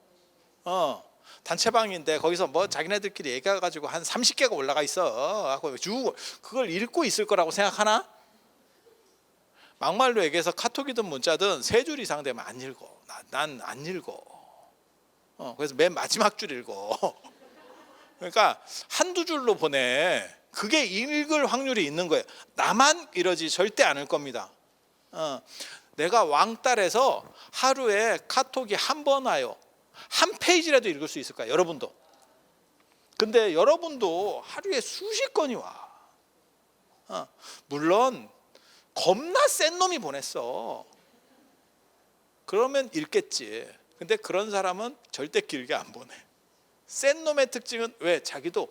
단체방인데 거기서 뭐 자기네들끼리 얘기해가지고 한 30개가 올라가 있어. 그걸 읽고 있을 거라고 생각하나? 막말로 얘기해서 카톡이든 문자든 3줄 이상 되면 안 읽어. 난 안 읽어. 그래서 맨 마지막 줄 읽어. 그러니까 한두 줄로 보내. 그게 읽을 확률이 있는 거예요. 나만 이러지 절대 않을 겁니다. 내가 왕따라서 하루에 카톡이 한 번 와요. 한 페이지라도 읽을 수 있을까요? 여러분도. 근데 여러분도 하루에 수십 건이 와. 물론 겁나 센 놈이 보냈어. 그러면 읽겠지. 근데 그런 사람은 절대 길게 안 보내. 센 놈의 특징은 왜? 자기도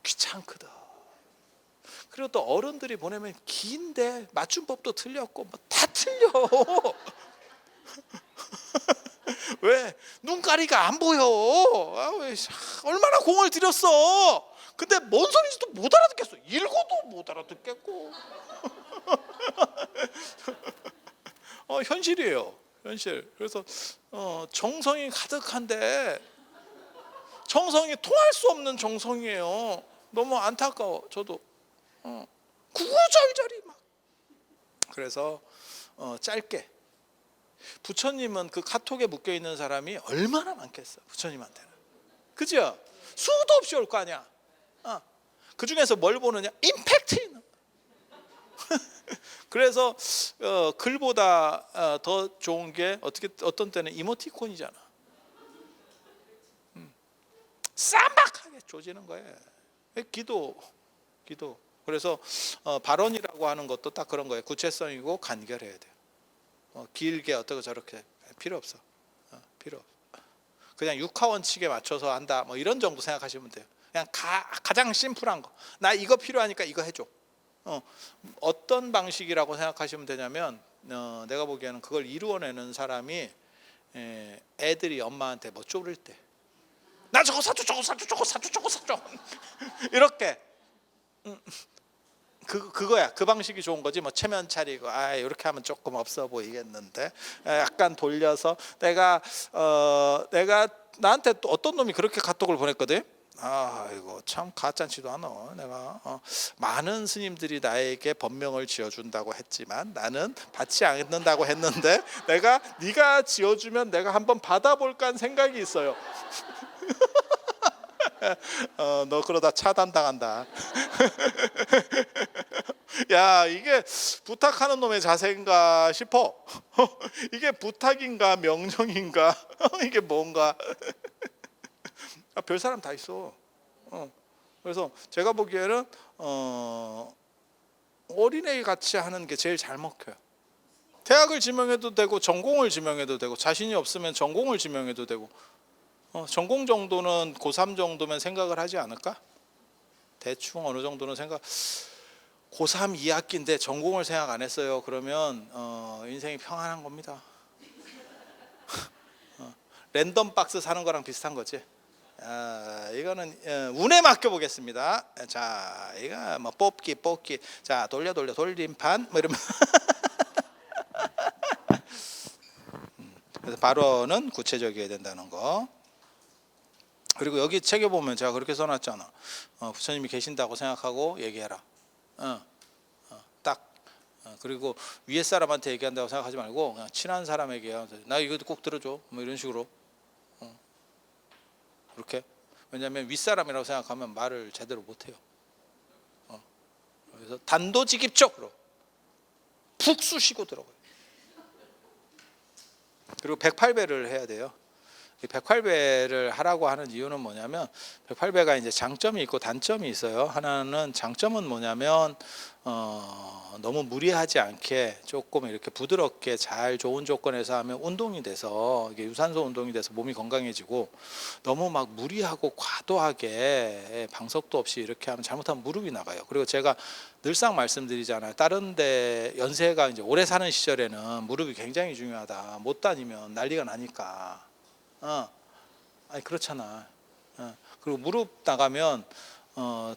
귀찮거든. 그리고 또 어른들이 보내면 긴데 맞춤법도 틀렸고 뭐 다 틀려. 왜? 눈가리가 안 보여. 얼마나 공을 들였어. 근데 뭔 소리인지도 못 알아듣겠어. 읽어도 못 알아듣겠고. 현실이에요. 현실. 그래서 정성이 가득한데 정성이 통할 수 없는 정성이에요. 너무 안타까워. 저도 구구절절이 막. 그래서 짧게. 부처님은 그 카톡에 묶여 있는 사람이 얼마나 많겠어. 부처님한테는. 그죠? 수도 없이 올 거 아니야. 그 중에서 뭘 보느냐? 임팩트 있는. 그래서 글보다 더 좋은 게 어떤 때는 이모티콘이잖아. 쌈박하게 조지는 거예요. 기도. 그래서 발언이라고 하는 것도 딱 그런 거예요. 구체성이고 간결해야 돼요. 길게 어떻게 저렇게 필요 없어. 필요 없어. 그냥 육하 원칙에 맞춰서 한다. 뭐 이런 정도 생각하시면 돼요. 그냥 가장 심플한 거. 나 이거 필요하니까 이거 해줘. 어떤 방식이라고 생각하시면 되냐면 내가 보기에는 그걸 이루어내는 사람이 애들이 엄마한테 뭐 쪼를 때 나 저거 사줘 이렇게 그거야. 그 방식이 좋은 거지. 뭐 체면 차리고 이렇게 하면 조금 없어 보이겠는데 약간 돌려서 내가 나한테 또 어떤 놈이 그렇게 카톡을 보냈거든. 이거 참 가짜치도 않아. 내가 많은 스님들이 나에게 법명을 지어준다고 했지만 나는 받지 않는다고 했는데 네가 지어주면 내가 한번 받아볼까 하는 생각이 있어요. 너 그러다 차단당한다. 야, 이게 부탁하는 놈의 자세인가 싶어. 이게 부탁인가 명령인가 이게 뭔가. 별 사람 다 있어. 그래서 제가 보기에는 어린애 같이 하는 게 제일 잘 먹혀요. 대학을 지명해도 되고 전공을 지명해도 되고 자신이 없으면 전공을 지명해도 되고 전공 정도는 고3 정도면 생각을 하지 않을까? 대충 어느 정도는 고3 2학기인데 전공을 생각 안 했어요. 그러면 인생이 평안한 겁니다. 랜덤 박스 사는 거랑 비슷한 거지. 이거는 운에 맡겨보겠습니다. 자, 이거 뭐 뽑기 자 돌려 돌림판 뭐 이러면 그래서 발언은 구체적이어야 된다는 거. 그리고 여기 책에 보면 제가 그렇게 써놨잖아. 부처님이 계신다고 생각하고 얘기해라. 딱. 그리고 위에 사람한테 얘기한다고 생각하지 말고 그냥 친한 사람에게 나 이것도 꼭 들어줘 뭐 이런 식으로. 그렇게. 왜냐하면 윗사람이라고 생각하면 말을 제대로 못해요. 그래서 단도직입적으로 푹 쑤시고 들어가요. 그리고 108배를 해야 돼요. 이 108배를 하라고 하는 이유는 뭐냐면 108배가 이제 장점이 있고 단점이 있어요. 하나는 장점은 뭐냐면 너무 무리하지 않게 조금 이렇게 부드럽게 잘 좋은 조건에서 하면 운동이 돼서 이게 유산소 운동이 돼서 몸이 건강해지고 너무 막 무리하고 과도하게 방석도 없이 이렇게 하면 잘못하면 무릎이 나가요. 그리고 제가 늘상 말씀드리잖아요. 다른 데 연세가 이제 오래 사는 시절에는 무릎이 굉장히 중요하다. 못 다니면 난리가 나니까. 아니 그렇잖아. 그리고 무릎 나가면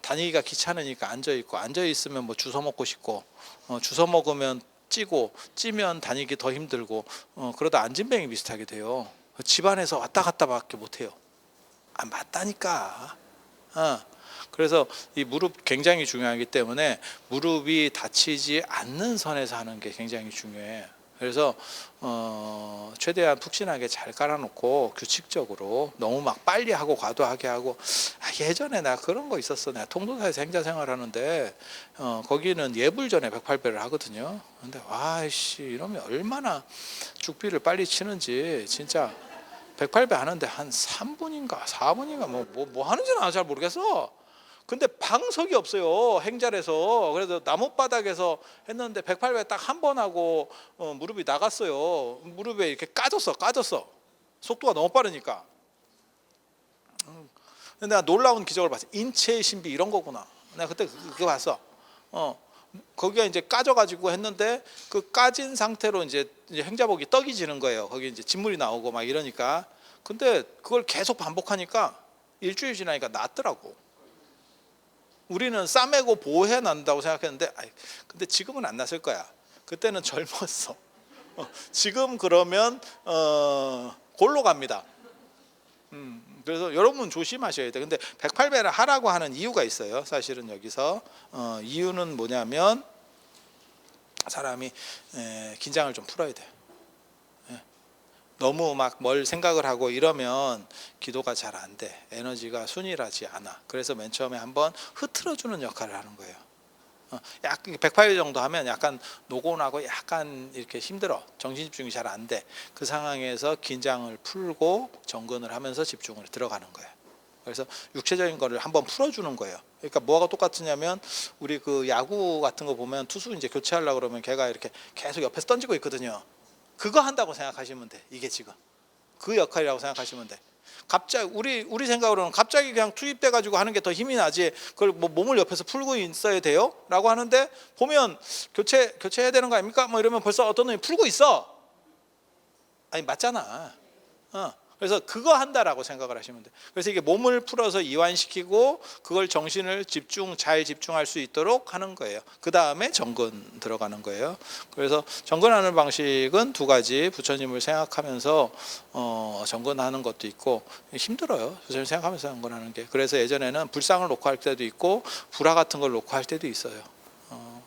다니기가 귀찮으니까 앉아 있고 앉아 있으면 뭐 주워 먹고 싶고 주워 먹으면 찌면 다니기 더 힘들고 그러다 안진뱅이 비슷하게 돼요. 집안에서 왔다 갔다밖에 못 해요. 맞다니까. 그래서 이 무릎 굉장히 중요하기 때문에 무릎이 다치지 않는 선에서 하는 게 굉장히 중요해. 그래서 최대한 푹신하게 잘 깔아놓고 규칙적으로 너무 막 빨리 하고 과도하게 하고 예전에 나 그런 거 있었어. 내가 통도사에서 행자 생활하는데 거기는 예불전에 108배를 하거든요. 근데 와씨 이러면 얼마나 죽비를 빨리 치는지 진짜 108배 하는데 한 3분인가 4분인가 뭐 하는지는 나도 잘 모르겠어. 근데 방석이 없어요. 행자에서. 그래서 나뭇바닥에서 했는데 108배 딱 한 번 하고 무릎이 나갔어요. 무릎에 이렇게 까졌어. 속도가 너무 빠르니까. 근데 내가 놀라운 기적을 봤어. 인체의 신비 이런 거구나. 내가 그때 그거 봤어. 거기가 이제 까져가지고 했는데 그 까진 상태로 이제 행자복이 떡이 지는 거예요. 거기 이제 진물이 나오고 막 이러니까. 근데 그걸 계속 반복하니까 일주일 지나니까 낫더라고. 우리는 싸매고 보호해야 난다고 생각했는데, 근데 지금은 안 났을 거야. 그때는 젊었어. 지금 그러면 골로 갑니다. 그래서 여러분 조심하셔야 돼. 근데 108배를 하라고 하는 이유가 있어요. 사실은 여기서 이유는 뭐냐면 사람이 긴장을 좀 풀어야 돼요. 너무 막 뭘 생각을 하고 이러면 기도가 잘 안 돼. 에너지가 순일하지 않아. 그래서 맨 처음에 한번 흐트러주는 역할을 하는 거예요. 약간 108배 정도 하면 약간 노곤하고 약간 이렇게 힘들어. 정신 집중이 잘 안 돼. 그 상황에서 긴장을 풀고 정근을 하면서 집중을 들어가는 거예요. 그래서 육체적인 거를 한번 풀어주는 거예요. 그러니까 뭐가 똑같으냐면 우리 그 야구 같은 거 보면 투수 이제 교체하려고 그러면 걔가 이렇게 계속 옆에서 던지고 있거든요. 그거 한다고 생각하시면 돼. 이게 지금 그 역할이라고 생각하시면 돼. 갑자기 우리 생각으로는 갑자기 그냥 투입돼 가지고 하는 게 더 힘이 나지, 그걸 뭐 몸을 옆에서 풀고 있어야 돼요? 라고 하는데 보면 교체해야 되는 거 아닙니까? 뭐 이러면 벌써 어떤 놈이 풀고 있어. 아니 맞잖아. 그래서 그거 한다라고 생각을 하시면 돼. 그래서 이게 몸을 풀어서 이완시키고 그걸 정신을 잘 집중할 수 있도록 하는 거예요. 그 다음에 정근 들어가는 거예요. 그래서 정근하는 방식은 두 가지. 부처님을 생각하면서 정근하는 것도 있고, 힘들어요. 부처님 생각하면서 정근하는 게. 그래서 예전에는 불상을 놓고 할 때도 있고 불화 같은 걸 놓고 할 때도 있어요.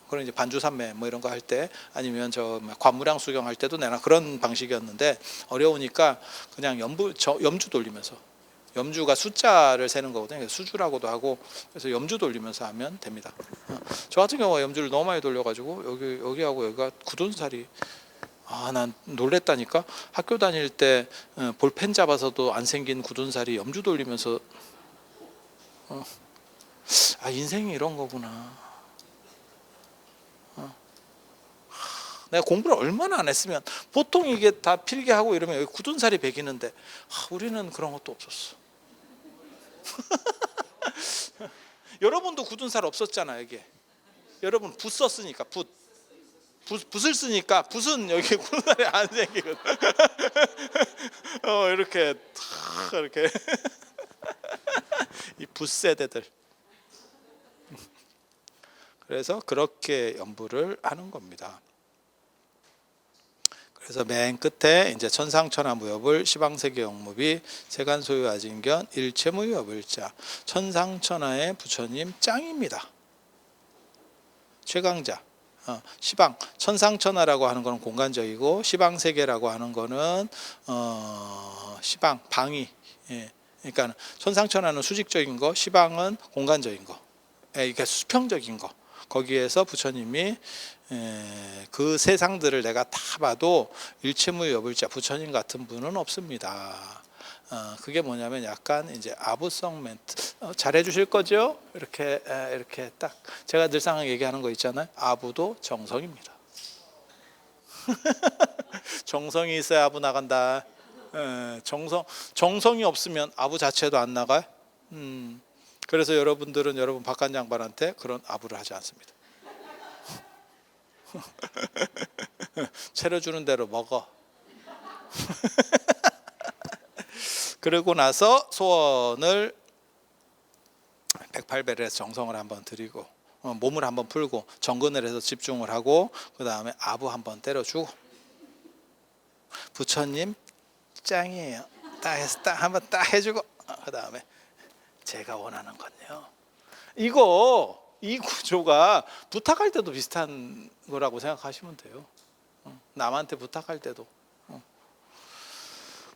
그런 이제 반주산매 뭐 이런 거 할 때, 아니면 저 관무량 수경 할 때도 내가 그런 방식이었는데, 어려우니까 그냥 염주 돌리면서, 염주가 숫자를 세는 거거든요. 그래서 수주라고도 하고, 그래서 염주 돌리면서 하면 됩니다. 저 같은 경우가 염주를 너무 많이 돌려가지고 여기하고 여기가 굳은 살이, 난 놀랬다니까. 학교 다닐 때 볼펜 잡아서도 안 생긴 굳은 살이 염주 돌리면서, 인생이 이런 거구나. 내가 공부를 얼마나 안 했으면, 보통 이게 다 필기하고 이러면 여기 굳은 살이 배기는데 우리는 그런 것도 없었어. 여러분도 굳은 살 없었잖아. 여기 여러분 붓 썼으니까, 붓을 쓰니까 붓은 여기 굳은 살이 안 생기거든. 이렇게 이 붓 세대들. 그래서 그렇게 연부를 하는 겁니다. 그래서 맨 끝에 이제 천상천하 무협을 시방세계 영무비 세간소유 아진견 일체무협을자, 천상천하의 부처님 짱입니다. 최강자. 시방, 천상천하라고 하는 것은 공간적이고, 시방세계라고 하는 것은 시방, 방위. 그러니까 천상천하는 수직적인 거, 시방은 공간적인 거, 이게 수평적인 거. 거기에서 부처님이 그 세상들을 내가 다 봐도 일체무여불자, 부처님 같은 분은 없습니다. 그게 뭐냐면 약간 이제 아부성 멘트. 잘해 주실 거죠? 이렇게 딱 제가 늘상 얘기하는 거 있잖아요. 아부도 정성입니다. 정성이 있어야 아부 나간다. 정성이 없으면 아부 자체도 안 나가요. 그래서 여러분들은 여러분 박관 장관한테 그런 아부를 하지 않습니다. 차려주는 대로 먹어. 그러고 나서 소원을 108배를 해서 정성을 한번 드리고, 몸을 한번 풀고 정근을 해서 집중을 하고, 그 다음에 아부 한번 때려주고, 부처님 짱이에요. 딱 해서 딱 한번 딱 해주고, 그 다음에 제가 원하는 건요. 이 구조가 부탁할 때도 비슷한 거라고 생각하시면 돼요. 남한테 부탁할 때도.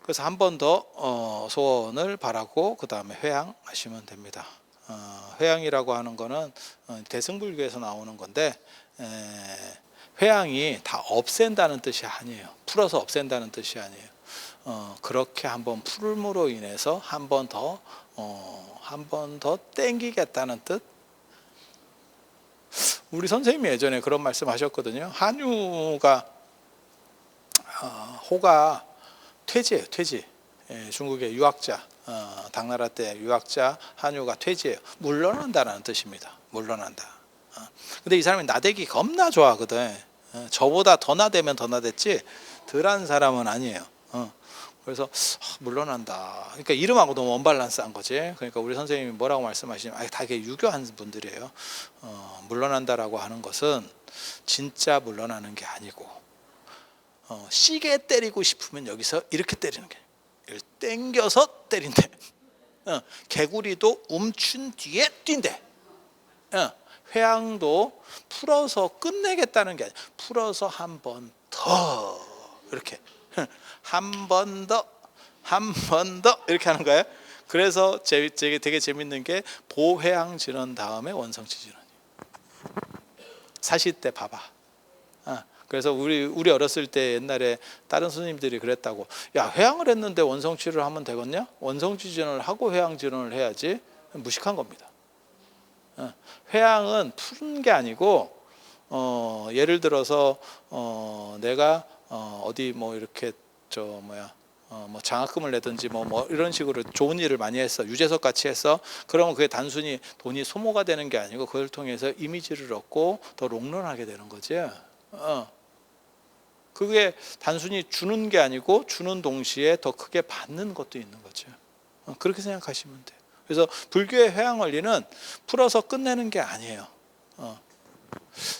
그래서 한 번 더 소원을 바라고 그 다음에 회향하시면 됩니다. 회향이라고 하는 거는 대승불교에서 나오는 건데, 회향이 다 없앤다는 뜻이 아니에요. 풀어서 없앤다는 뜻이 아니에요. 그렇게 한번 풀음으로 인해서 한 번 더 땡기겠다는 뜻. 우리 선생님이 예전에 그런 말씀하셨거든요. 한유가 호가 퇴지예요. 퇴지. 중국의 유학자, 당나라 때 유학자 한유가 퇴지예요. 물러난다는 뜻입니다. 물러난다. 근데 이 사람이 나대기 겁나 좋아하거든. 저보다 더 나대면 더 나댔지 덜한 사람은 아니에요. 그래서 물러난다. 그러니까 이름하고 너무 언밸런스한 거지. 그러니까 우리 선생님이 뭐라고 말씀하시냐면 다 이게 유교한 분들이에요. 물러난다라고 하는 것은 진짜 물러나는 게 아니고 시계 때리고 싶으면 여기서 이렇게 때리는 게 아니에요. 땡겨서 때린대. 개구리도 움춘 뒤에 뛴대. 회양도 풀어서 끝내겠다는 게 아니라 풀어서 한 번 더 이렇게 한 번 더 이렇게 하는 거예요. 그래서 되게 재밌는 게 보회양 진원 다음에 원성치 진원이에요. 사실 때 봐봐. 그래서 우리 어렸을 때 옛날에 다른 스님들이 그랬다고. 야, 회양을 했는데 원성치를 하면 되겠냐? 원성치 진원을 하고 회양 진원을 해야지. 무식한 겁니다. 회양은 푸는 게 아니고 예를 들어서 내가 어디 뭐 이렇게 뭐 장학금을 내든지 뭐 이런 식으로 좋은 일을 많이 했어. 유재석 같이 했어. 그러면 그게 단순히 돈이 소모가 되는 게 아니고 그걸 통해서 이미지를 얻고 더 롱런하게 되는 거지. 그게 단순히 주는 게 아니고 주는 동시에 더 크게 받는 것도 있는 거죠. 그렇게 생각하시면 돼요. 그래서 불교의 회양 원리는 풀어서 끝내는 게 아니에요.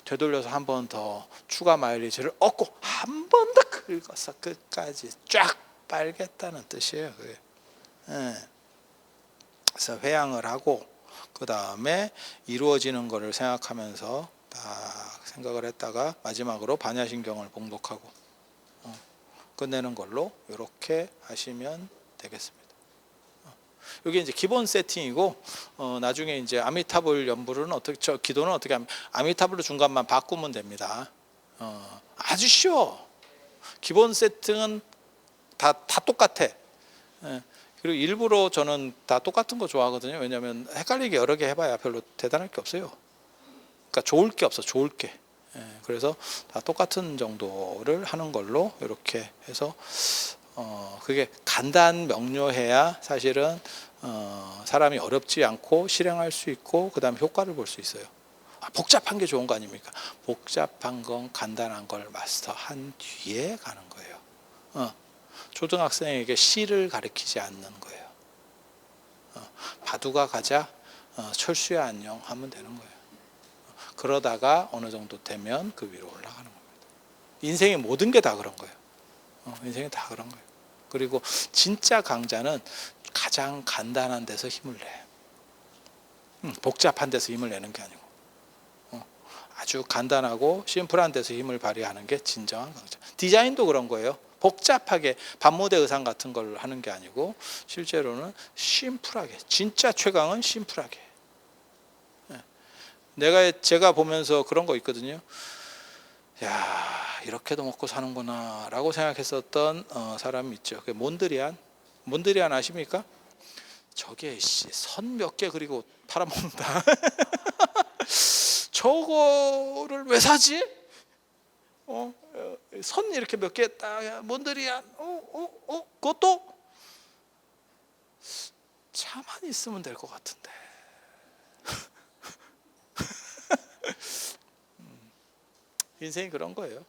되돌려서 한 번 더 추가 마일리지를 얻고 한 번 더 긁어서 끝까지 쫙 빨겠다는 뜻이에요. 그게. 그래서 회양을 하고 그 다음에 이루어지는 것을 생각하면서 딱 생각을 했다가 마지막으로 반야신경을 봉독하고 끝내는 걸로 이렇게 하시면 되겠습니다. 이게 이제 기본 세팅이고 나중에 이제 아미타불 연불은 어떻게 기도는 어떻게 하면 아미타불로 중간만 바꾸면 됩니다. 아주 쉬워. 기본 세팅은 다 똑같아. 그리고 일부러 저는 다 똑같은 거 좋아하거든요. 왜냐하면 헷갈리게 여러 개 해봐야 별로 대단할 게 없어요. 그러니까 좋을 게 없어, 좋을 게. 그래서 다 똑같은 정도를 하는 걸로 이렇게 해서 그게 간단 명료해야 사실은 사람이 어렵지 않고 실행할 수 있고 그 다음에 효과를 볼 수 있어요. 복잡한 게 좋은 거 아닙니까? 복잡한 건 간단한 걸 마스터한 뒤에 가는 거예요. 초등학생에게 시를 가르치지 않는 거예요. 바두가 가자, 철수야 안녕 하면 되는 거예요. 그러다가 어느 정도 되면 그 위로 올라가는 겁니다. 인생의 모든 게 다 그런 거예요. 인생이 다 그런 거예요. 그리고 진짜 강자는 가장 간단한 데서 힘을 내. 복잡한 데서 힘을 내는 게 아니고 아주 간단하고 심플한 데서 힘을 발휘하는 게 진정한 강자. 디자인도 그런 거예요. 복잡하게 반모대 의상 같은 걸 하는 게 아니고 실제로는 심플하게. 진짜 최강은 심플하게. 제가 보면서 그런 거 있거든요. 야, 이렇게도 먹고 사는구나 라고 생각했었던 사람이 있죠. 그게 몬드리안 아십니까? 저게 선 몇 개 그리고 팔아먹는다. 저거를 왜 사지? 선 이렇게 몇 개 딱 몬드리안 그것도 차만 있으면 될 것 같은데. 인생이 그런 거예요.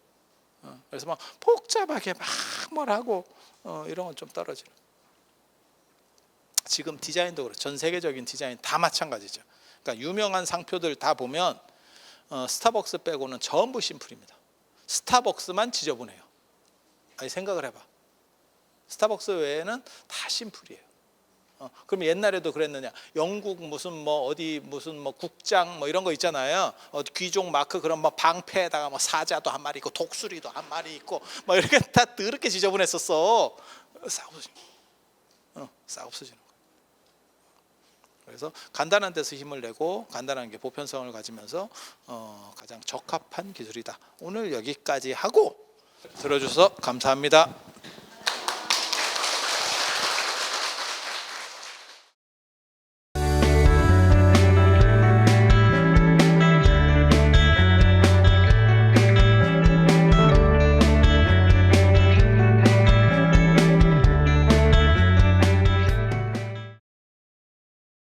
그래서 막 복잡하게 막 뭘 하고 이런 건 좀 떨어지는. 지금 디자인도 그렇죠. 전 세계적인 디자인 다 마찬가지죠. 그러니까 유명한 상표들 다 보면 스타벅스 빼고는 전부 심플입니다. 스타벅스만 지저분해요. 아니 생각을 해봐. 스타벅스 외에는 다 심플이에요. 그럼 옛날에도 그랬느냐? 영국 무슨 뭐 어디 무슨 뭐 국장 뭐 이런 거 있잖아요. 귀족 마크 그런 뭐 방패에다가 뭐 사자도 한 마리 있고 독수리도 한 마리 있고 뭐 이렇게 다 더럽게 지저분했었어. 싹 없어지는 거예요. 그래서 간단한 데서 힘을 내고 간단한 게 보편성을 가지면서 가장 적합한 기술이다. 오늘 여기까지 하고 들어주셔서 감사합니다.